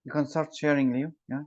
You can start sharing, Leo. Yeah.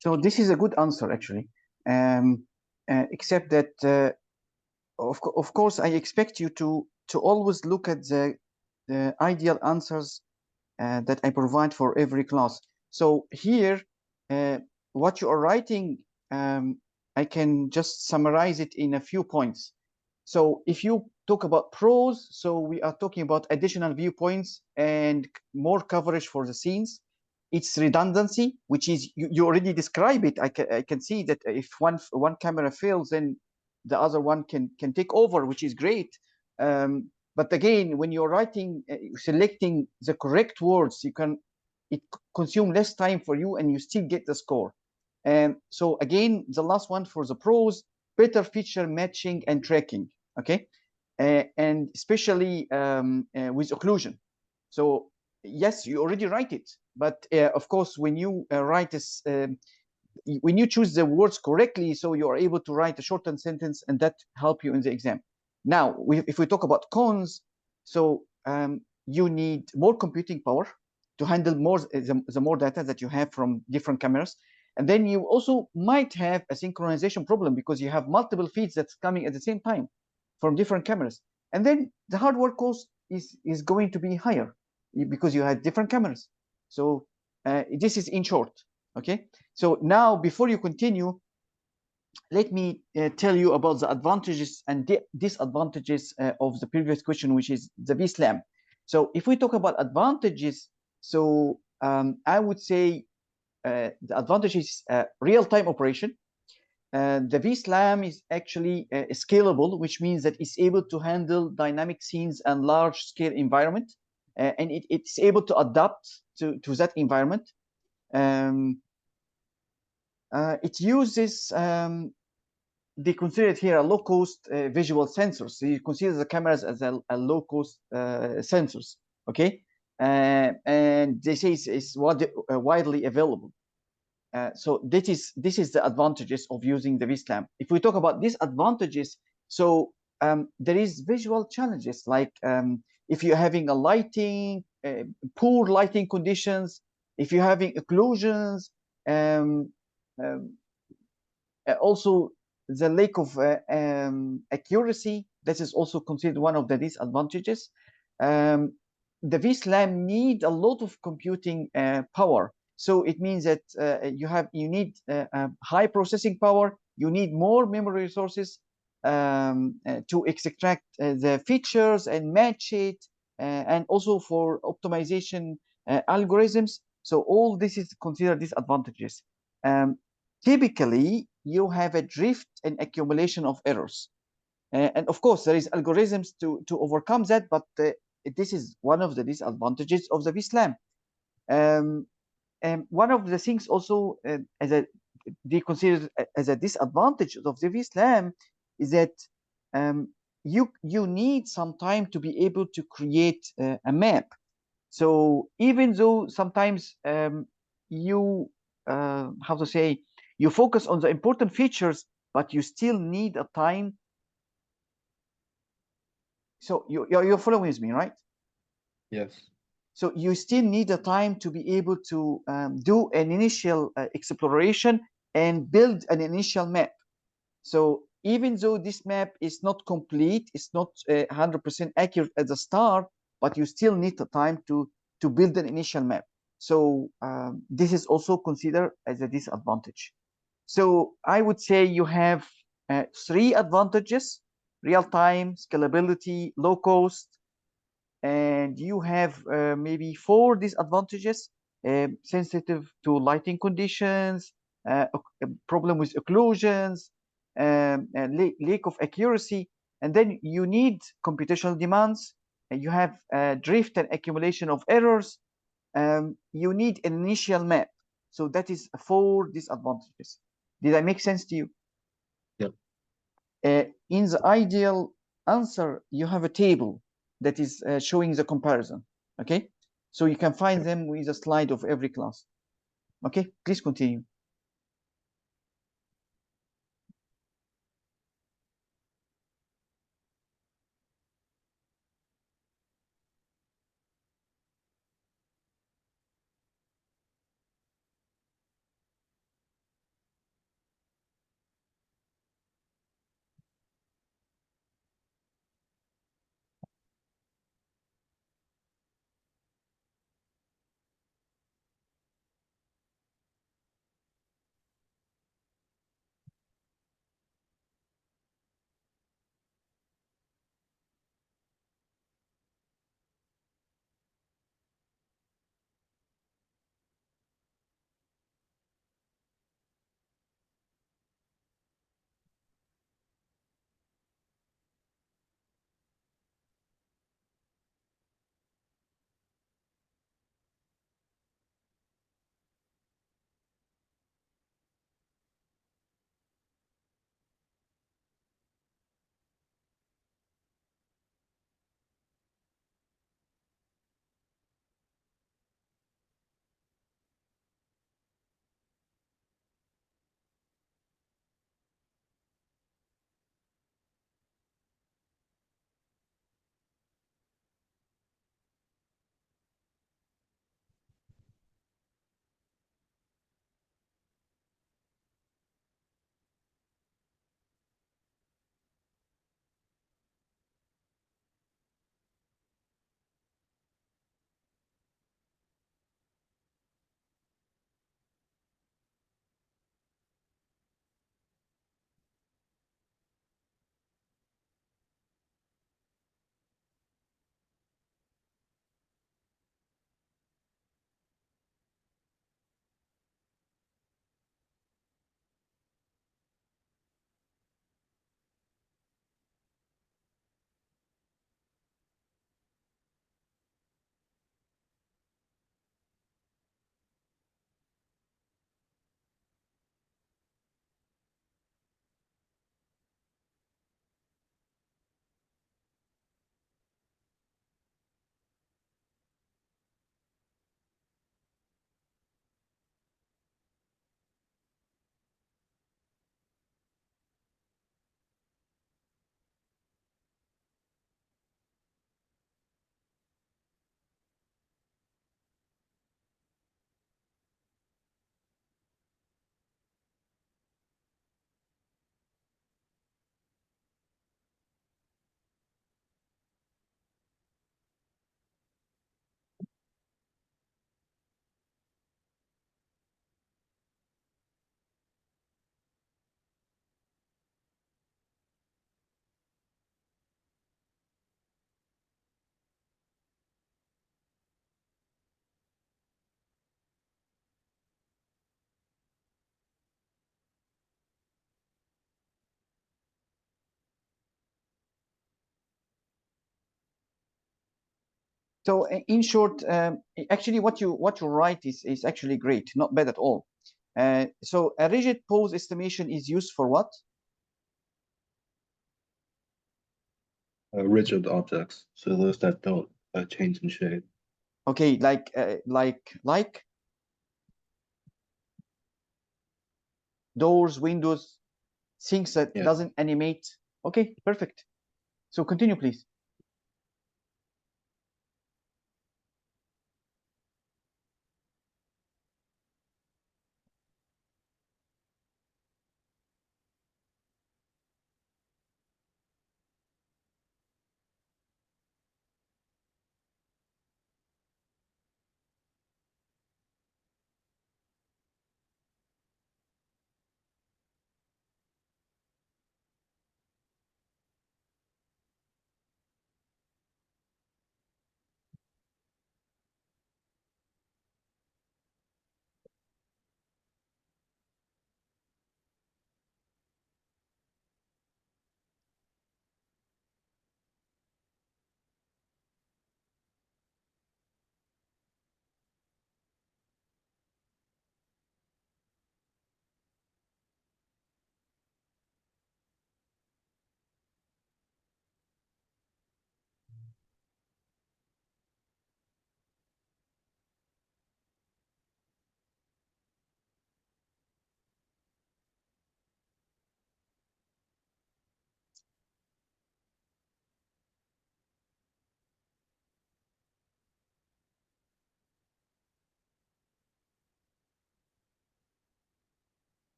So this is a good answer, actually. Except that, of course, I expect you to always look at the ideal answers that I provide for every class. So here, uh, what you are writing, I can just summarize it in a few points. So if you talk about pros, so we are talking about additional viewpoints and more coverage for the scenes. It's redundancy, which is you already describe it. I can see that if one camera fails, then the other one can take over, which is great. But again, when you're writing, selecting the correct words, it consume less time for you, and you still get the score. So again, the last one for the pros: better feature matching and tracking. Okay, and especially with occlusion. So yes, you already write it, but of course, when you write this, when you choose the words correctly, so you are able to write a shortened sentence, and that help you in the exam. Now, if we talk about cons, so you need more computing power to handle more the more data that you have from different cameras. And then you also might have a synchronization problem because you have multiple feeds that's coming at the same time from different cameras. And then the hardware cost is going to be higher because you have different cameras. So this is in short. Okay. So now, before you continue, let me tell you about the advantages and disadvantages of the previous question, which is the VSLAM. So if we talk about advantages, so I would say the advantage is real-time operation. The VSLAM is actually scalable, which means that it's able to handle dynamic scenes and large-scale environment, and it's able to adapt to that environment. It uses they consider it here a low-cost visual sensors. So you consider the cameras as a low-cost sensors, okay? And they say it's widely available. So this is the advantages of using the VSLAM. If we talk about disadvantages, so there is visual challenges, like if you're having a poor lighting conditions, if you're having occlusions, um, um, also the lack of accuracy. This is also considered one of the disadvantages. Um, the VSLAM need a lot of computing power. So it means that you need high processing power. You need more memory resources to extract the features and match it, and also for optimization algorithms. So all this is considered disadvantages. Typically, you have a drift and accumulation of errors. And of course, there is algorithms to overcome that, but this is one of the disadvantages of the VSLAM. And one of the things also they consider as a disadvantage of the VSLAM is that um, you need some time to be able to create a map. So even though sometimes you how to say, you focus on the important features, but you still need a time. So you're following with me, right? Yes. So you still need a time to be able to do an initial exploration and build an initial map. So even though this map is not complete, it's not 100% accurate at the start, but you still need the time to build an initial map. So this is also considered as a disadvantage. So I would say you have three advantages: real time, scalability, low cost, and you have maybe four disadvantages: sensitive to lighting conditions, a problem with occlusions, lack of accuracy, and then you need computational demands, and you have drift and accumulation of errors. You need an initial map. So that is four disadvantages. Did I make sense to you? Yep. In the ideal answer, you have a table that is showing the comparison. Okay, so you can find them with a slide of every class. Okay, please continue. So in short, actually what you write is actually great, not bad at all. So a rigid pose estimation is used for what? Rigid objects, so those that don't change in shape. Okay, like doors, windows, things that Yeah. doesn't animate. Okay, perfect. So continue, please.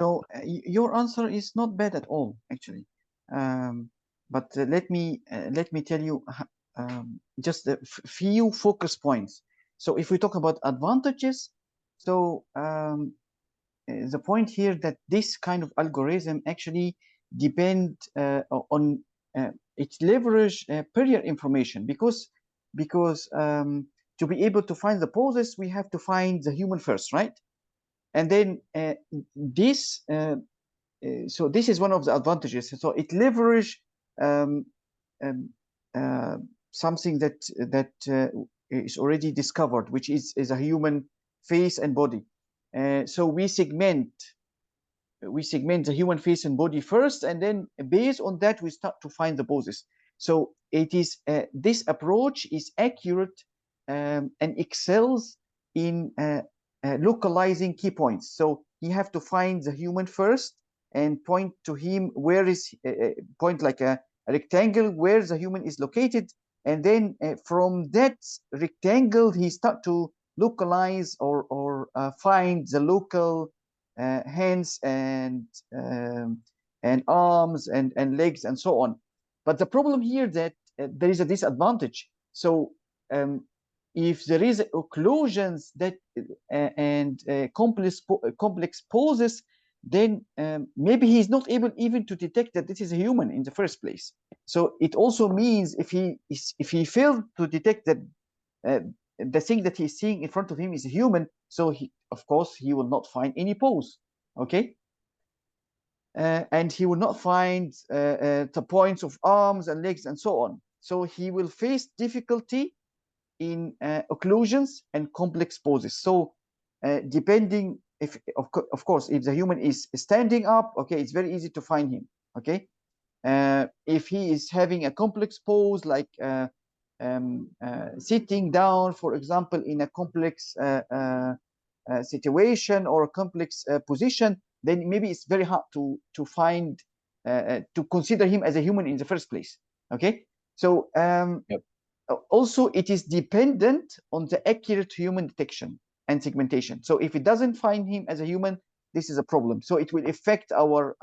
So your answer is not bad at all, actually. Um, but let me tell you just a few focus points. So if we talk about advantages, so the point here that this kind of algorithm actually depend on it leverage prior information because to be able to find the poses we have to find the human first, right? And then this so this is one of the advantages. So it leverage um, um, uh, something that is already discovered, which is a human face and body. So we segment the human face and body first, and then based on that we start to find the poses. So it is this approach is accurate and excels in localizing key points. So you have to find the human first and point to him where is point like a rectangle where the human is located, and then from that rectangle he start to localize or find the local hands and arms and legs and so on. But the problem here that there is a disadvantage. So um, if there is occlusions that and complex poses, then maybe he's not able even to detect that this is a human in the first place. So it also means if he failed to detect that uh, the thing that he's seeing in front of him is a human, so he, of course, he will not find any pose. Okay, and he will not find the points of arms and legs and so on. So he will face difficulty in occlusions and complex poses. So depending if of course if the human is standing up, okay, it's very easy to find him. Okay, if he is having a complex pose like sitting down, for example, in a complex situation or a complex position, then maybe it's very hard to find to consider him as a human in the first place. Okay, so Yep. also it is dependent on the accurate human detection and segmentation. So if it doesn't find him as a human, this is a problem. So it will affect our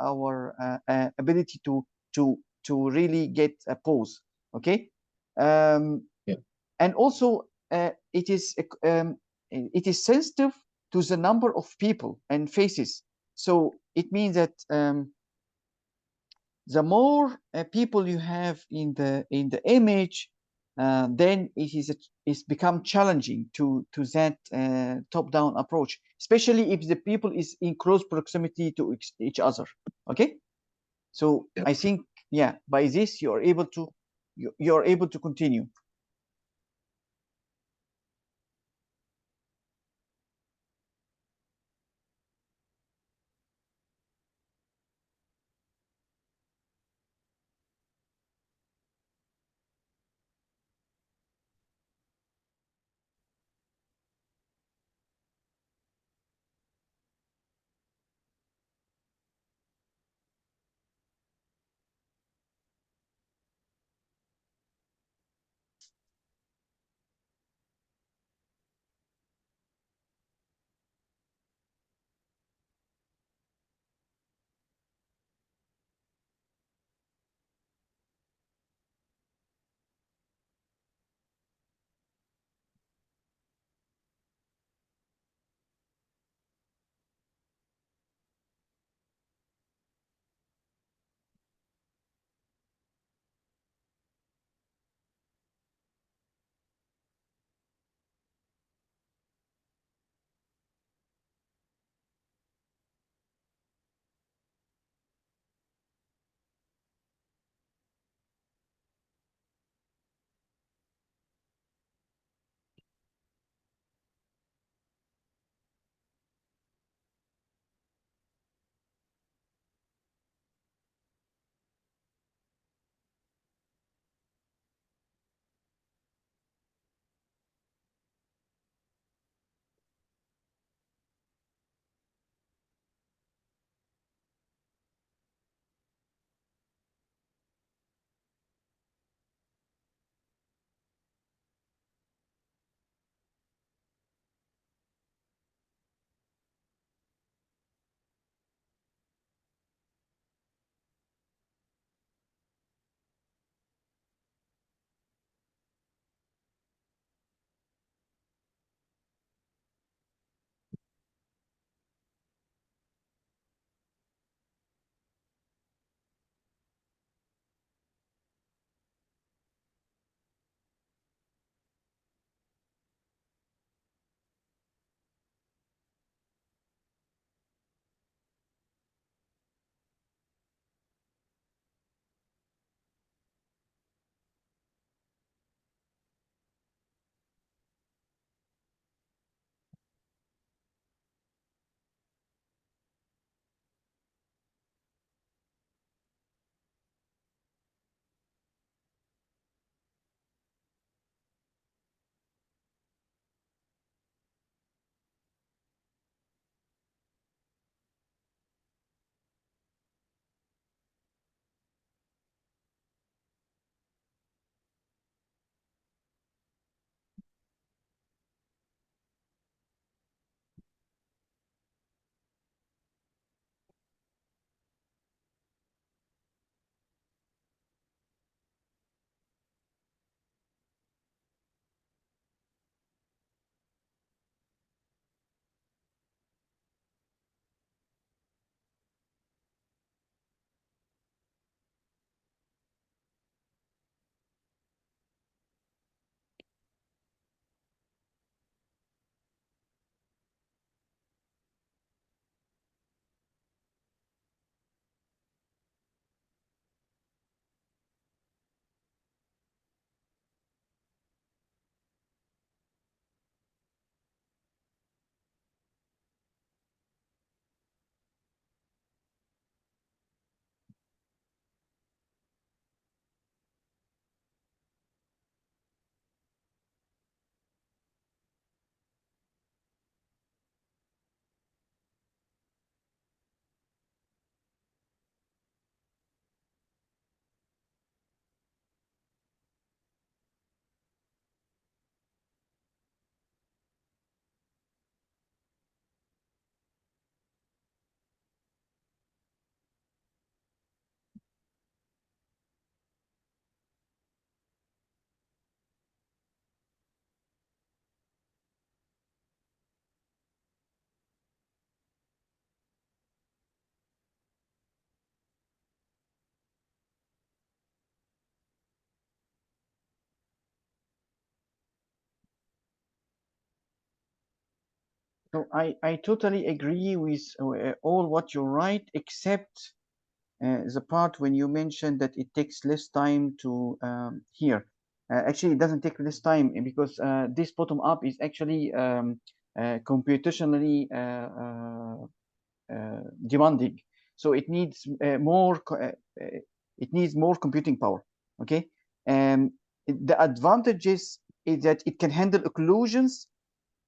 ability to to really get a pose. Okay, um, Yep. and also it is sensitive to the number of people and faces. So it means that the more people you have in the image, then it's become challenging to that top-down approach, especially if the people is in close proximity to each other. Okay, so Yep. I think yeah, by this you are able to you're able to continue. So I totally agree with all what you write, except the part when you mentioned that it takes less time to hear. Actually, it doesn't take less time because this bottom up is actually computationally demanding. So it needs more computing power. Okay, and the advantages is that it can handle occlusions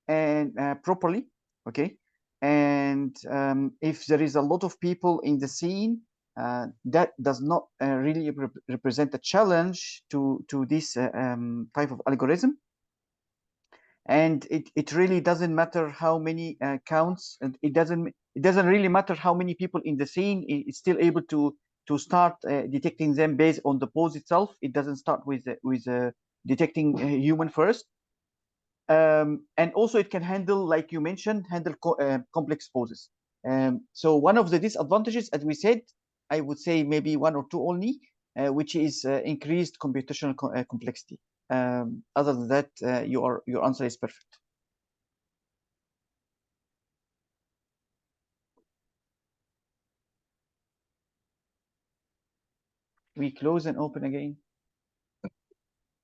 and properly. Okay, and if there is a lot of people in the scene, that does not really represent a challenge to this type of algorithm. And it really doesn't matter how many counts, and it doesn't really matter how many people in the scene. It's still able to start detecting them based on the pose itself. It doesn't start with detecting human first. And also it can handle, like you mentioned, handle complex poses. So one of the disadvantages, as we said, I would say maybe one or two only, which is increased computational complexity. Other than that, your answer is perfect. We close and open again.